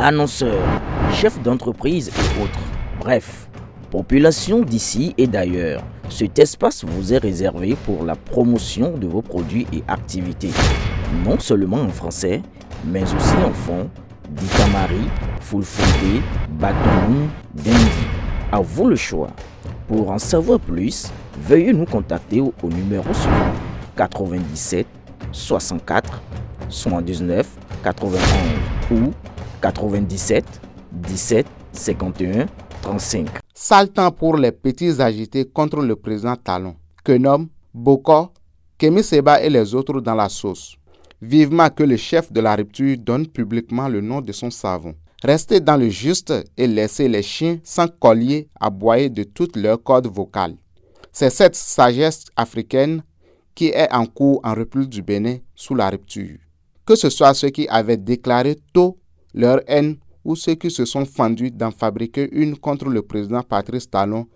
annonceurs, chefs d'entreprise et autres. Bref, population d'ici et d'ailleurs, cet espace vous est réservé pour la promotion de vos produits et activités. Non seulement en français, mais aussi en fond, Ditamari, Fulfulde, Batoum, Dendi. À vous le choix. Pour en savoir plus, veuillez nous contacter au numéro suivant 97 64 79 91 ou 97 17 51 35. Sale temps pour les petits agités contre le président Talon. Keunom, Bokor, Kémi Séba et les autres dans la sauce. Vivement que le chef de la rupture donne publiquement le nom de son savon. Restez dans le juste et laissez les chiens sans collier aboyer de toutes leurs cordes vocales. C'est cette sagesse africaine qui est en cours en République du Bénin sous la rupture. Que ce soit ceux qui avaient déclaré tôt leur haine ou ceux qui se sont fendus d'en fabriquer une contre le président Patrice Talon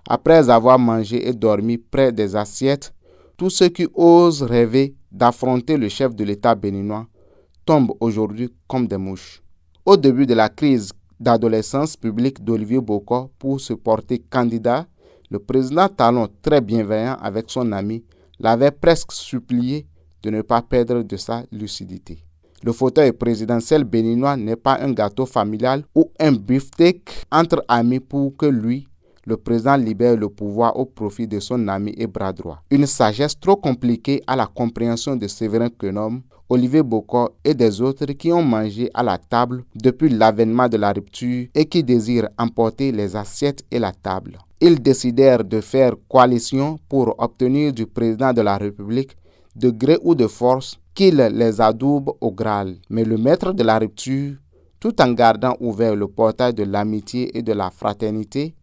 après avoir mangé et dormi près des assiettes, tous ceux qui osent rêver d'affronter le chef de l'État béninois tombent aujourd'hui comme des mouches. Au début de la crise d'adolescence publique d'Olivier Bokor pour se porter candidat, le président Talon, très bienveillant avec son ami, l'avait presque supplié de ne pas perdre de sa lucidité. Le fauteuil présidentiel béninois n'est pas un gâteau familial ou un beefsteak entre amis pour que lui, le président, libère le pouvoir au profit de son ami et bras droit. Une sagesse trop compliquée à la compréhension de Séverin Keunom, Olivier Bokor et des autres qui ont mangé à la table depuis l'avènement de la rupture et qui désirent emporter les assiettes et la table. Ils décidèrent de faire coalition pour obtenir du président de la République, de gré ou de force, qu'il les adoube au Graal. Mais le maître de la rupture, tout en gardant ouvert le portail de l'amitié et de la fraternité,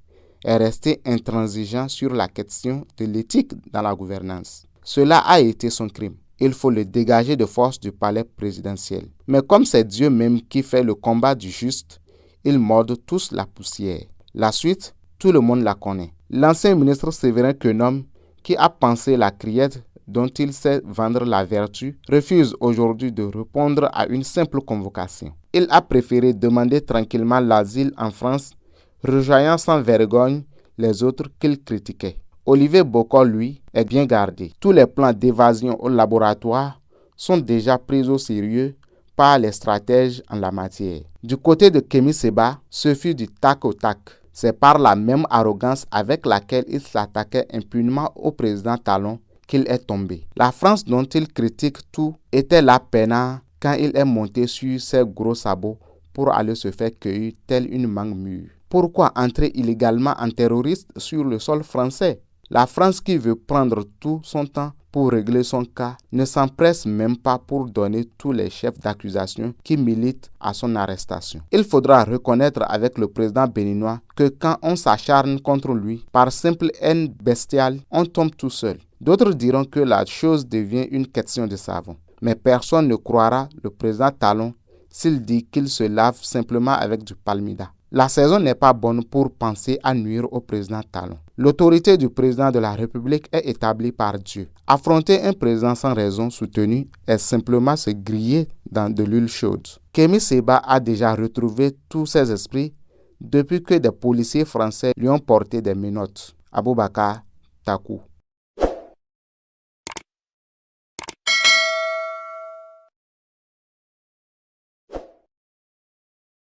est resté intransigeant sur la question de l'éthique dans la gouvernance. Cela a été son crime. Il faut le dégager de force du palais présidentiel. Mais comme c'est Dieu même qui fait le combat du juste, ils mordent tous la poussière. La suite, tout le monde la connaît. L'ancien ministre Séverin Keunom, qui a pensé la criette dont il sait vendre la vertu, refuse aujourd'hui de répondre à une simple convocation. Il a préféré demander tranquillement l'asile en France, rejoignant sans vergogne les autres qu'il critiquait. Olivier Bokor, lui, est bien gardé. Tous les plans d'évasion au laboratoire sont déjà pris au sérieux par les stratèges en la matière. Du côté de Kémi Séba, ce fut du tac au tac. C'est par la même arrogance avec laquelle il s'attaquait impunément au président Talon qu'il est tombé. La France dont il critique tout était là peinard quand il est monté sur ses gros sabots pour aller se faire cueillir telle une mangue mûre. Pourquoi entrer illégalement en terroriste sur le sol français? La France qui veut prendre tout son temps pour régler son cas ne s'empresse même pas pour donner tous les chefs d'accusation qui militent à son arrestation. Il faudra reconnaître avec le président béninois que quand on s'acharne contre lui par simple haine bestiale, on tombe tout seul. D'autres diront que la chose devient une question de savon. Mais personne ne croira le président Talon s'il dit qu'il se lave simplement avec du palmida. La saison n'est pas bonne pour penser à nuire au président Talon. L'autorité du président de la République est établie par Dieu. Affronter un président sans raison soutenue est simplement se griller dans de l'huile chaude. Kémi Séba a déjà retrouvé tous ses esprits depuis que des policiers français lui ont porté des menottes. Aboubakar Takou.